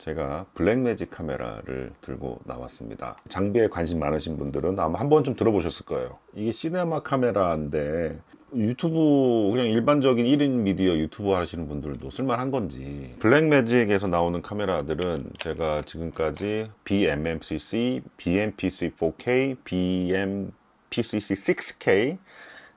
제가 블랙매직 카메라를 들고 나왔습니다. 장비에 관심 많으신 분들은 아마 한 번쯤 들어보셨을 거예요. 이게 시네마 카메라인데 유튜브 그냥 일반적인 1인 미디어 유튜버 하시는 분들도 쓸만한 건지, 블랙매직에서 나오는 카메라들은 제가 지금까지 BMMCC, BMPC 4K, BMPCC 6K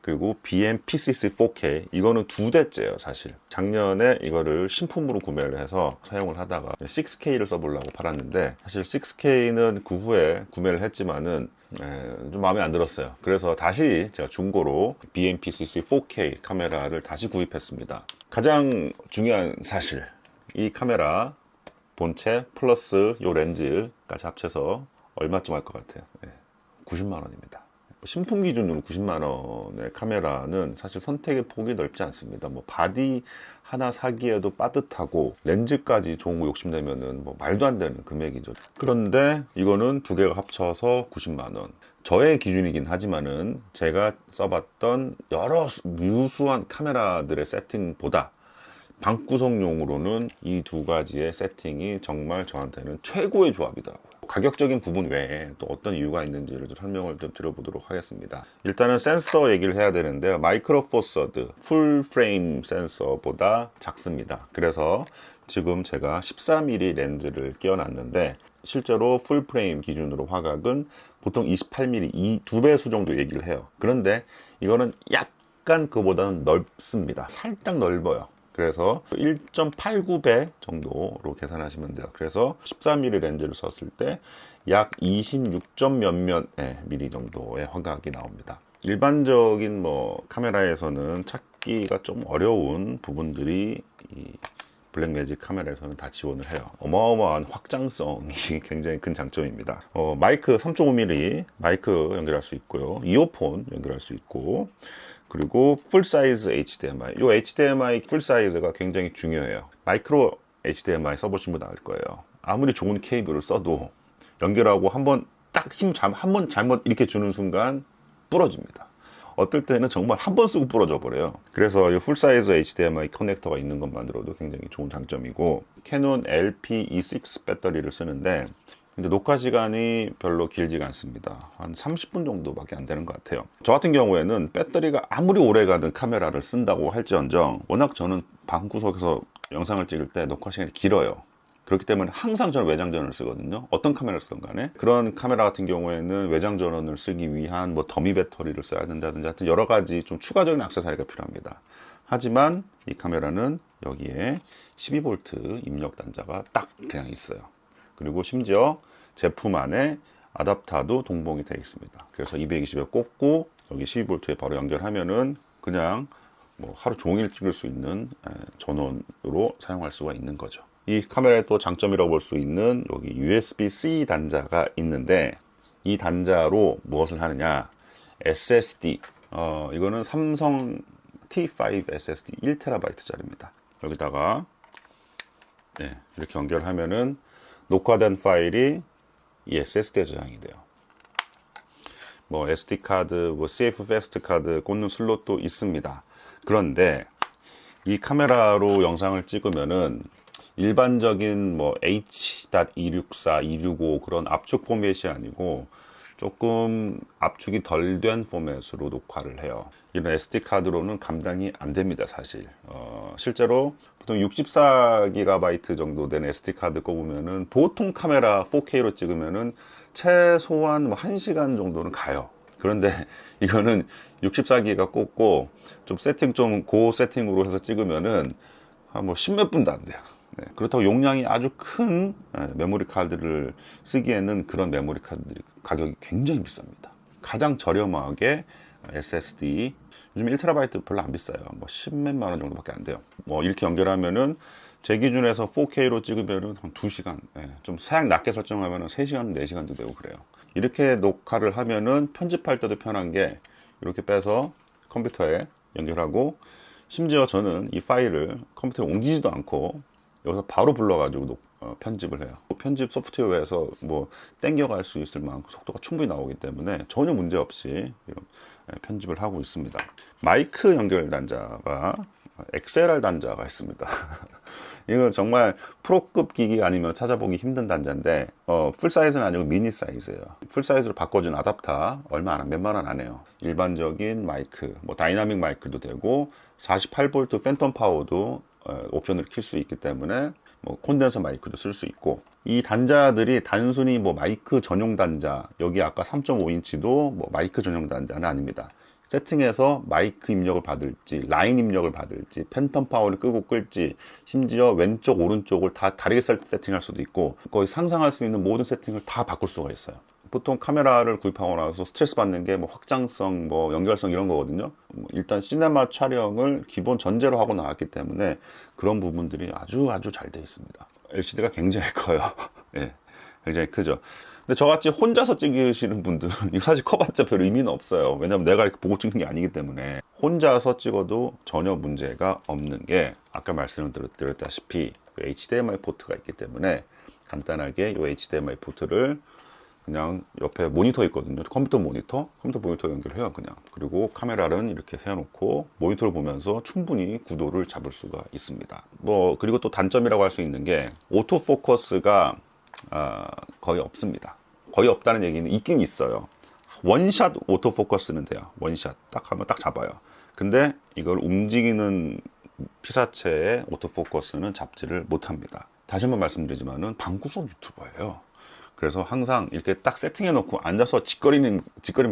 그리고 BMPCC 4K, 이거는 2대째예요 사실. 작년에 이거를 신품으로 구매를 해서 사용을 하다가 6K를 써보려고 팔았는데, 사실 6K는 그 후에 구매를 했지만은 좀 마음에 안 들었어요. 그래서 다시 제가 중고로 BMPCC 4K 카메라를 다시 구입했습니다. 가장 중요한 사실, 이 카메라 본체 플러스 요 렌즈까지 합쳐서 얼마쯤 할 것 같아요? 90만 원입니다. 신품 기준으로 90만 원의 카메라는 사실 선택의 폭이 넓지 않습니다. 뭐 바디 하나 사기에도 빠듯하고 렌즈까지 좋은 거 욕심내면은 뭐 말도 안 되는 금액이죠. 그런데 이거는 두 개가 합쳐서 90만 원. 저의 기준이긴 하지만은 제가 써봤던 여러 유수한 카메라들의 세팅보다 방구석용으로는 이 두 가지의 세팅이 정말 저한테는 최고의 조합이더라고요. 가격적인 부분 외에 또 어떤 이유가 있는지를 좀 설명을 좀 드려보도록 하겠습니다. 일단은 센서 얘기를 해야 되는데요. 마이크로 포서드 풀 프레임 센서보다 작습니다. 그래서 지금 제가 14mm 렌즈를 끼워놨는데, 실제로 풀 프레임 기준으로 화각은 보통 28mm, 이 2배수 정도 얘기를 해요. 그런데 이거는 약간 그보다는 넓습니다. 살짝 넓어요. 그래서 1.89배 정도로 계산하시면 돼요. 그래서 14mm 렌즈를 썼을 때 약 26점 몇몇 mm 정도의 화각이 나옵니다. 일반적인 뭐 카메라에서는 찾기가 좀 어려운 부분들이 이 블랙매직 카메라에서는 다 지원을 해요. 어마어마한 확장성이 굉장히 큰 장점입니다. 마이크 3.5mm 마이크 연결할 수 있고요. 이어폰 연결할 수 있고, 그리고 풀사이즈 HDMI. 이 HDMI 풀사이즈가 굉장히 중요해요. 마이크로 HDMI 써보신 분 알 거예요. 아무리 좋은 케이블을 써도 연결하고 한번 딱 한 번 잘못 이렇게 주는 순간 부러집니다. 어떨 때는 정말 한 번 쓰고 부러져 버려요. 그래서 이 풀사이즈 HDMI 커넥터가 있는 것만으로도 굉장히 좋은 장점이고, 캐논 LP-E6 배터리를 쓰는데 근데 녹화 시간이 별로 길지가 않습니다. 한 30분 정도밖에 안 되는 것 같아요. 저 같은 경우에는 배터리가 아무리 오래 가든 카메라를 쓴다고 할지언정, 워낙 저는 방구석에서 영상을 찍을 때 녹화 시간이 길어요. 그렇기 때문에 항상 저는 외장 전원을 쓰거든요. 어떤 카메라를 쓰든 간에. 그런 카메라 같은 경우에는 외장 전원을 쓰기 위한 뭐 더미 배터리를 써야 된다든지 하여튼 여러 가지 좀 추가적인 액세서리가 필요합니다. 하지만 이 카메라는 여기에 12V 입력 단자가 딱 그냥 있어요. 그리고 심지어 제품 안에 아답터도 동봉이 되어 있습니다. 그래서 220에 꽂고 여기 12V에 바로 연결하면은 그냥 뭐 하루 종일 찍을 수 있는 전원으로 사용할 수가 있는 거죠. 이 카메라의 또 장점이라고 볼 수 있는 여기 USB-C 단자가 있는데, 이 단자로 무엇을 하느냐, SSD, 이거는 삼성 T5 SSD 1TB짜리입니다. 여기다가 이렇게 연결하면은 녹화된 파일이 이 SSD에 저장이 돼요. 뭐 SD 카드, 뭐 CF 패스트 카드 꽂는 슬롯도 있습니다. 그런데 이 카메라로 영상을 찍으면은 일반적인 뭐 H.264, 265 그런 압축 포맷이 아니고 조금 압축이 덜 된 포맷으로 녹화를 해요. 이런 SD 카드로는 감당이 안 됩니다, 사실. 실제로 보통 64GB 정도 된 SD 카드 꼽으면은 보통 카메라 4K로 찍으면은 최소한 뭐 1시간 정도는 가요. 그런데 이거는 64기가 꽂고 좀 세팅 좀 고 세팅으로 해서 찍으면은 뭐 10몇 분도 안 돼요. 그렇다고 용량이 아주 큰 메모리 카드를 쓰기에는 그런 메모리 카드들이 가격이 굉장히 비쌉니다. 가장 저렴하게 SSD, 요즘 1TB 별로 안 비싸요. 뭐 10몇만 원 정도밖에 안 돼요. 뭐 이렇게 연결하면은 제 기준에서 4K로 찍으면은 한 2시간, 좀 사양 낮게 설정하면은 3시간, 4시간도 되고 그래요. 이렇게 녹화를 하면은 편집할 때도 편한 게 이렇게 빼서 컴퓨터에 연결하고, 심지어 저는 이 파일을 컴퓨터에 옮기지도 않고 여기서 바로 불러가지고 편집을 해요. 편집 소프트웨어에서 뭐 땡겨갈 수 있을 만큼 속도가 충분히 나오기 때문에 전혀 문제 없이 이런 편집을 하고 있습니다. 마이크 연결 단자가 XLR 단자가 있습니다. 이거 정말 프로급 기기 아니면 찾아보기 힘든 단자인데 풀 사이즈는 아니고 미니 사이즈예요. 풀 사이즈로 바꿔준 아답터 얼마 안 한 몇만 원 안 해요. 일반적인 마이크, 뭐 다이나믹 마이크도 되고 48V 팬텀 파워도 옵션을 킬 수 있기 때문에 뭐 콘덴서 마이크도 쓸 수 있고, 이 단자들이 단순히 뭐 마이크 전용 단자, 여기 아까 3.5인치도 뭐 마이크 전용 단자는 아닙니다. 세팅해서 마이크 입력을 받을지, 라인 입력을 받을지, 팬텀 파워를 끄고 끌지, 심지어 왼쪽 오른쪽을 다 다르게 세팅할 수도 있고, 거의 상상할 수 있는 모든 세팅을 다 바꿀 수가 있어요. 보통 카메라를 구입하고 나서 스트레스 받는 게 뭐 확장성, 뭐 연결성 이런 거거든요. 일단 시네마 촬영을 기본 전제로 하고 나왔기 때문에 그런 부분들이 아주 잘 돼 있습니다. LCD가 굉장히 커요. 예, 굉장히 크죠. 근데 저같이 혼자서 찍으시는 분들은 이거 사실 커봤자 별 의미는 없어요. 왜냐면 내가 이렇게 보고 찍는 게 아니기 때문에 혼자서 찍어도 전혀 문제가 없는 게, 아까 말씀을 드렸다시피 HDMI 포트가 있기 때문에 간단하게 이 HDMI 포트를 그냥 옆에 모니터 있거든요. 컴퓨터 모니터 연결해요, 그냥. 그리고 카메라는 이렇게 세워놓고 모니터를 보면서 충분히 구도를 잡을 수가 있습니다. 뭐 그리고 또 단점이라고 할 수 있는 게 오토포커스가 거의 없습니다. 거의 없다는 얘기는 있긴 있어요. 원샷 오토포커스는 돼요. 원샷 딱 하면 딱 잡아요. 근데 이걸 움직이는 피사체의 오토포커스는 잡지를 못합니다. 다시 한번 말씀드리지만은 방구석 유튜버예요. 그래서 항상 이렇게 딱 세팅해 놓고 앉아서 짓거리면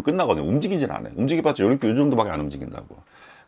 끝나거든요. 움직이질 않아요. 움직여봤자 이 정도밖에 안 움직인다고.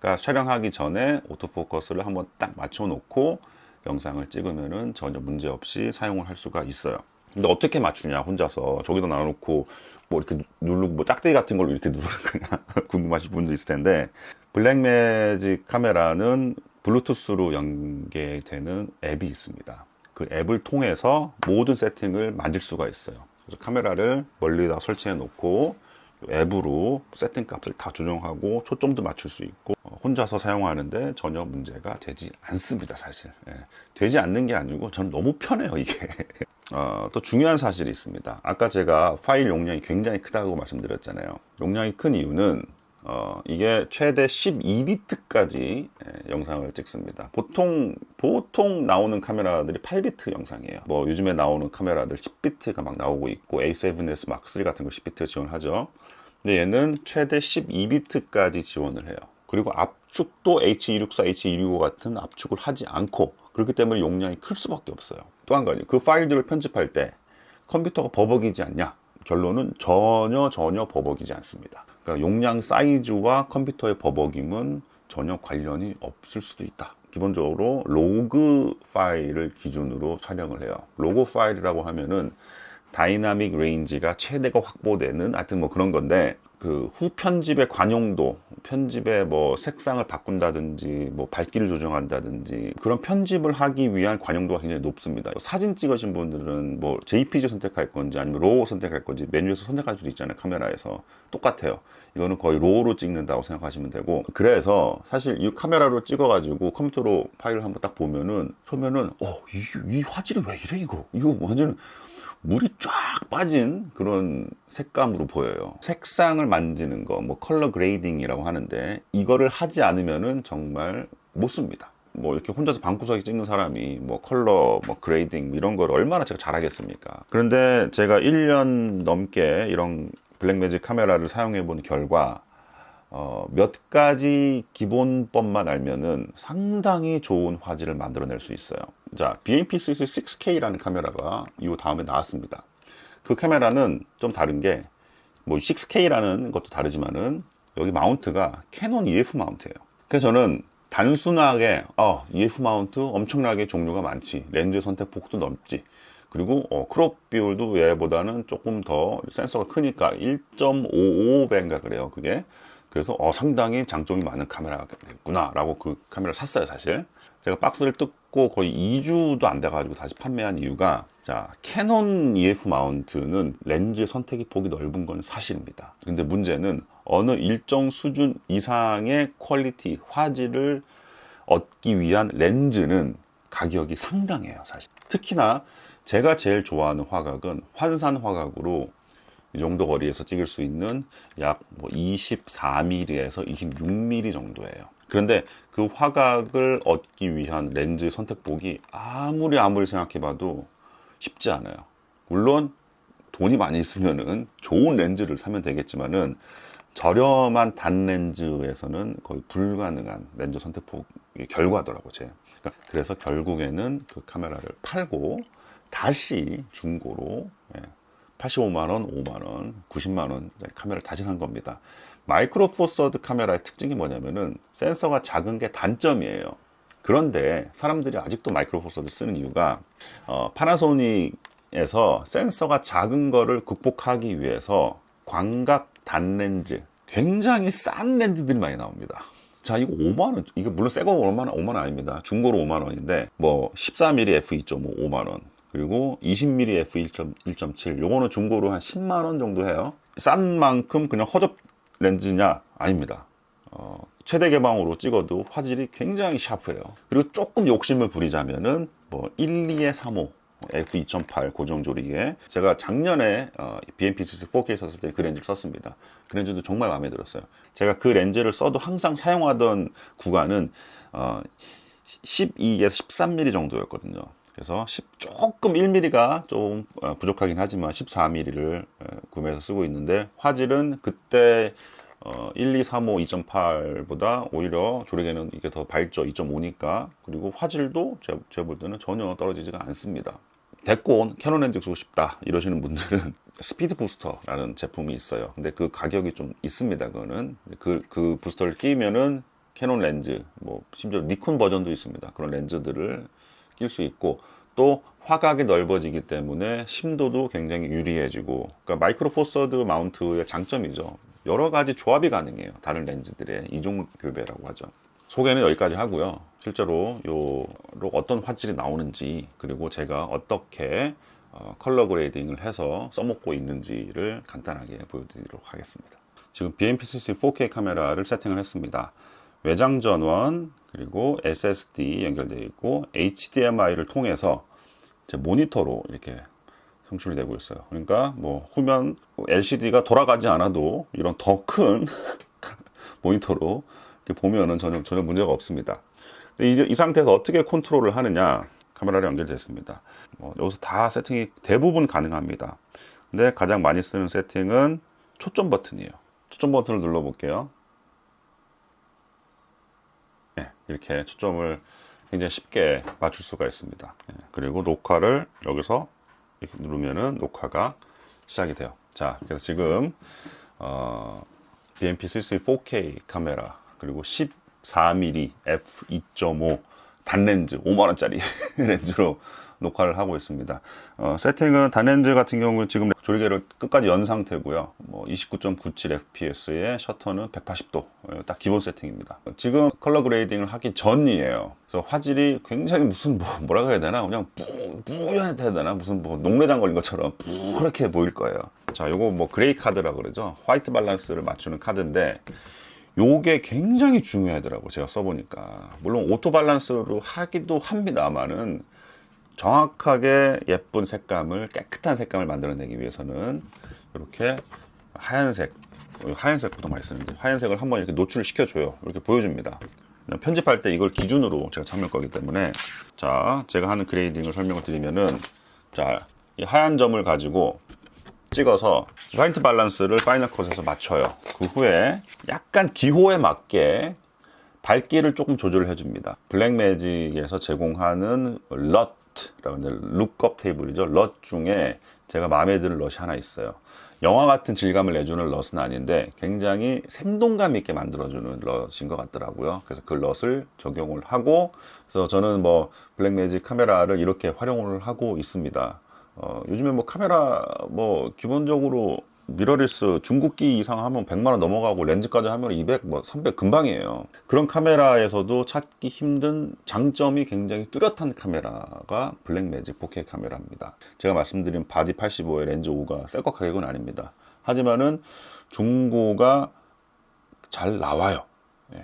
그러니까 촬영하기 전에 오토포커스를 한번 딱 맞춰 놓고 영상을 찍으면은 전혀 문제 없이 사용을 할 수가 있어요. 근데 어떻게 맞추냐, 혼자서 저기다 놔놓고 뭐 이렇게 누르고 뭐 짝대기 같은 걸로 이렇게 누르는 거냐 궁금하실 분도 있을 텐데, 블랙매직 카메라는 블루투스로 연계되는 앱이 있습니다. 그 앱을 통해서 모든 세팅을 만들 수가 있어요. 그래서 카메라를 멀리다 설치해 놓고 앱으로 세팅 값을 다 조정하고 초점도 맞출 수 있고, 혼자서 사용하는데 전혀 문제가 되지 않습니다, 사실. 예. 되지 않는 게 아니고 저는 너무 편해요, 이게. 또 중요한 사실이 있습니다. 아까 제가 파일 용량이 굉장히 크다고 말씀드렸잖아요. 용량이 큰 이유는 이게 최대 12비트까지 영상을 찍습니다. 보통 나오는 카메라들이 8비트 영상이에요. 뭐 요즘에 나오는 카메라들 10비트가 막 나오고 있고, A7S Mark III 같은 거 10비트 지원하죠. 근데 얘는 최대 12비트까지 지원을 해요. 그리고 압축도 H264, H265 같은 압축을 하지 않고, 그렇기 때문에 용량이 클 수밖에 없어요. 또 한 가지, 그 파일들을 편집할 때 컴퓨터가 버벅이지 않냐? 결론은 전혀 버벅이지 않습니다. 그러니까 용량 사이즈와 컴퓨터의 버벅임은 전혀 관련이 없을 수도 있다. 기본적으로 로그 파일을 기준으로 촬영을 해요. 로그 파일이라고 하면은 다이나믹 레인지가 최대가 확보되는, 하여튼 뭐 그런 건데, 그 후 편집의 관용도, 편집의 뭐 색상을 바꾼다든지 뭐 밝기를 조정한다든지 그런 편집을 하기 위한 관용도가 굉장히 높습니다. 사진 찍으신 분들은 뭐 JPG 선택할 건지 아니면 로우 선택할 건지 메뉴에서 선택할 수도 있잖아요. 카메라에서 똑같아요. 이거는 거의 로우로 찍는다고 생각하시면 되고, 그래서 사실 이 카메라로 찍어가지고 컴퓨터로 파일을 한번 딱 보면은 이 화질이 왜 이래, 이거 완전 물이 쫙 빠진 그런 색감으로 보여요. 색상을 만지는 거, 뭐 컬러 그레이딩이라고 하는데, 이거를 하지 않으면은 정말 못 씁니다. 뭐 이렇게 혼자서 방구석에 찍는 사람이 뭐 컬러, 뭐 그레이딩 이런 걸 얼마나 제가 잘하겠습니까? 그런데 제가 1년 넘게 이런 블랙매직 카메라를 사용해 본 결과 몇 가지 기본법만 알면은 상당히 좋은 화질을 만들어낼 수 있어요. 자, BMP-Swiss 6K라는 카메라가 이 다음에 나왔습니다. 그 카메라는 좀 다른 게, 뭐 6K라는 것도 다르지만은 여기 마운트가 캐논 EF 마운트예요. 그래서 저는 단순하게 EF 마운트 엄청나게 종류가 많지, 렌즈 선택폭도 넓지, 그리고 크롭 비율도 얘보다는 조금 더 센서가 크니까 1.55배인가 그래요, 그게. 그래서 상당히 장점이 많은 카메라겠구나 라고 그 카메라를 샀어요. 사실 제가 박스를 뜯고 거의 2주도 안 돼가지고 다시 판매한 이유가, 자, 캐논 EF 마운트는 렌즈 선택이 폭이 넓은 건 사실입니다. 근데 문제는 어느 일정 수준 이상의 퀄리티, 화질을 얻기 위한 렌즈는 가격이 상당해요, 사실. 특히나 제가 제일 좋아하는 화각은 환산 화각으로 이 정도 거리에서 찍을 수 있는 약 24mm에서 26mm 정도예요. 그런데 그 화각을 얻기 위한 렌즈 선택폭이 아무리 생각해봐도 쉽지 않아요. 물론 돈이 많이 있으면은 좋은 렌즈를 사면 되겠지만은 저렴한 단렌즈에서는 거의 불가능한 렌즈 선택폭 결과더라고요. 그래서 결국에는 그 카메라를 팔고 다시 중고로 85만 원, 5만 원, 90만 원 카메라를 다시 산 겁니다. 마이크로 포 서드 카메라의 특징이 뭐냐면은 센서가 작은 게 단점이에요. 그런데 사람들이 아직도 마이크로 포 서드 쓰는 이유가 파나소닉에서 센서가 작은 거를 극복하기 위해서 광각 단렌즈, 굉장히 싼 렌즈들이 많이 나옵니다. 자, 이거 5만원, 이거 물론 새거 5만원 아닙니다. 중고로 5만원인데, 뭐, 14mm f2.5 5만원, 그리고 20mm f1.7, 요거는 중고로 한 10만원 정도 해요. 싼 만큼 그냥 허접 렌즈냐? 아닙니다. 최대 개방으로 찍어도 화질이 굉장히 샤프해요. 그리고 조금 욕심을 부리자면은, 뭐, 12에 35, f2.8 고정 조리개. 제가 작년에 BMP-CC 4K 썼을 때 그 렌즈를 썼습니다. 그 렌즈도 정말 마음에 들었어요. 제가 그 렌즈를 써도 항상 사용하던 구간은 12에서 13mm 정도였거든요. 그래서 조금 1mm가 좀 부족하긴 하지만 14mm를 구매해서 쓰고 있는데, 화질은 그때 1235 2.8보다 오히려 조리개는 이게 더 밝죠. 2.5니까. 그리고 화질도 제가 볼 때는 전혀 떨어지지가 않습니다. 됐고 캐논 렌즈 쓰고 싶다 이러시는 분들은 스피드 부스터라는 제품이 있어요. 근데 그 가격이 좀 있습니다. 그거는 그 부스터를 끼면은 캐논 렌즈, 뭐 심지어 니콘 버전도 있습니다. 그런 렌즈들을 낄 수 있고, 또 화각이 넓어지기 때문에 심도도 굉장히 유리해지고, 그러니까 마이크로 포 서드 마운트의 장점이죠. 여러 가지 조합이 가능해요. 다른 렌즈들의 이종 교배라고 하죠. 소개는 여기까지 하고요. 실제로 요로 어떤 화질이 나오는지, 그리고 제가 어떻게 컬러 그레이딩을 해서 써먹고 있는지를 간단하게 보여드리도록 하겠습니다. 지금 BMP-CC 4K 카메라를 세팅을 했습니다. 외장 전원, 그리고 SSD 연결되어 있고 HDMI를 통해서 제 모니터로 이렇게 송출이 되고 있어요. 그러니까 뭐 후면 LCD가 돌아가지 않아도 이런 더 큰 모니터로 이렇게 보면은 전혀 문제가 없습니다. 근데 이제 이 상태에서 어떻게 컨트롤을 하느냐? 카메라를 연결됐습니다. 여기서 다 세팅이 대부분 가능합니다. 근데 가장 많이 쓰는 세팅은 초점 버튼이에요. 초점 버튼을 눌러볼게요. 네, 이렇게 초점을 굉장히 쉽게 맞출 수가 있습니다. 네, 그리고 녹화를 여기서 이렇게 누르면은 녹화가 시작이 돼요. 자, 그래서 지금 BMP-CC 4K 카메라, 그리고 14mm f2.5 단렌즈 5만원짜리 렌즈로 녹화를 하고 있습니다. 세팅은 단렌즈 같은 경우는 지금 조리개를 끝까지 연 상태고요. 29.97 fps의 셔터는 180도, 딱 기본 세팅입니다. 지금 컬러 그레이딩을 하기 전이에요. 그래서 화질이 굉장히 무슨 뭐라고 해야 되나, 그냥 뿌연해야 되나, 무슨 녹내장 걸린 것처럼 뿌렇게 보일 거예요. 자, 요거 그레이 카드라고 그러죠. 화이트 밸런스를 맞추는 카드인데, 요게 굉장히 중요하더라고, 제가 써보니까. 물론 오토 밸런스로 하기도 합니다만은 정확하게 예쁜 색감을, 깨끗한 색감을 만들어내기 위해서는 이렇게 하얀색보다 많이 쓰는데, 하얀색을 한번 이렇게 노출을 시켜줘요. 이렇게 보여줍니다. 편집할 때 이걸 기준으로 제가 장면 거기 때문에, 자, 제가 하는 그레이딩을 설명을 드리면은, 자, 이 하얀 점을 가지고 찍어서 화이트 밸런스를 파이널 컷에서 맞춰요. 그 후에 약간 기호에 맞게 밝기를 조금 조절을 해줍니다. 블랙매직에서 제공하는 럿라고 하는 룩업 테이블이죠. 럿 중에 제가 마음에 드는 럿이 하나 있어요. 영화 같은 질감을 내주는 럿은 아닌데 굉장히 생동감 있게 만들어주는 럿인 것 같더라고요. 그래서 그 럿을 적용을 하고, 그래서 저는 블랙매직 카메라를 이렇게 활용을 하고 있습니다. 요즘에 카메라 기본적으로 미러리스 중국기 이상 하면 100만원 넘어가고 렌즈까지 하면 200, 300 금방이에요. 그런 카메라에서도 찾기 힘든 장점이 굉장히 뚜렷한 카메라가 블랙매직 4K 카메라입니다. 제가 말씀드린 바디 85의 렌즈 5가 새 거 가격은 아닙니다. 하지만은 중고가 잘 나와요.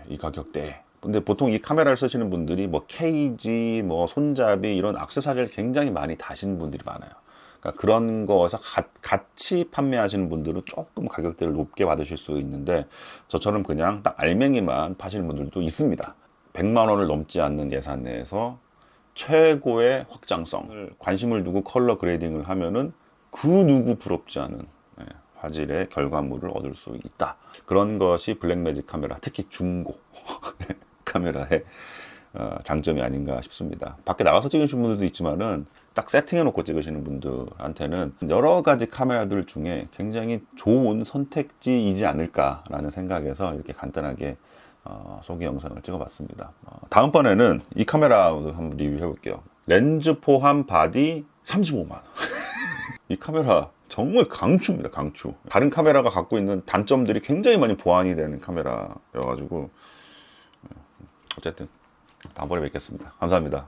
이 가격대에. 근데 보통 이 카메라를 쓰시는 분들이 케이지, 손잡이 이런 액세서리를 굉장히 많이 다신 분들이 많아요. 그러니까 그런 거에서 같이 판매하시는 분들은 조금 가격대를 높게 받으실 수 있는데 저처럼 그냥 딱 알맹이만 파시는 분들도 있습니다. 100만 원을 넘지 않는 예산 내에서 최고의 확장성을 관심을 두고 컬러 그레이딩을 하면은 그 누구 부럽지 않은 화질의 결과물을 얻을 수 있다. 그런 것이 블랙매직 카메라, 특히 중고 카메라의 장점이 아닌가 싶습니다. 밖에 나가서 찍으시는 분들도 있지만은 딱 세팅해 놓고 찍으시는 분들한테는 여러 가지 카메라들 중에 굉장히 좋은 선택지이지 않을까라는 생각에서 이렇게 간단하게 소개 영상을 찍어봤습니다. 다음번에는 이 카메라 한번 리뷰해 볼게요. 렌즈 포함 바디 35만 원. 이 카메라 정말 강추입니다. 강추. 다른 카메라가 갖고 있는 단점들이 굉장히 많이 보완이 되는 카메라여가지고 어쨌든 다음번에 뵙겠습니다. 감사합니다.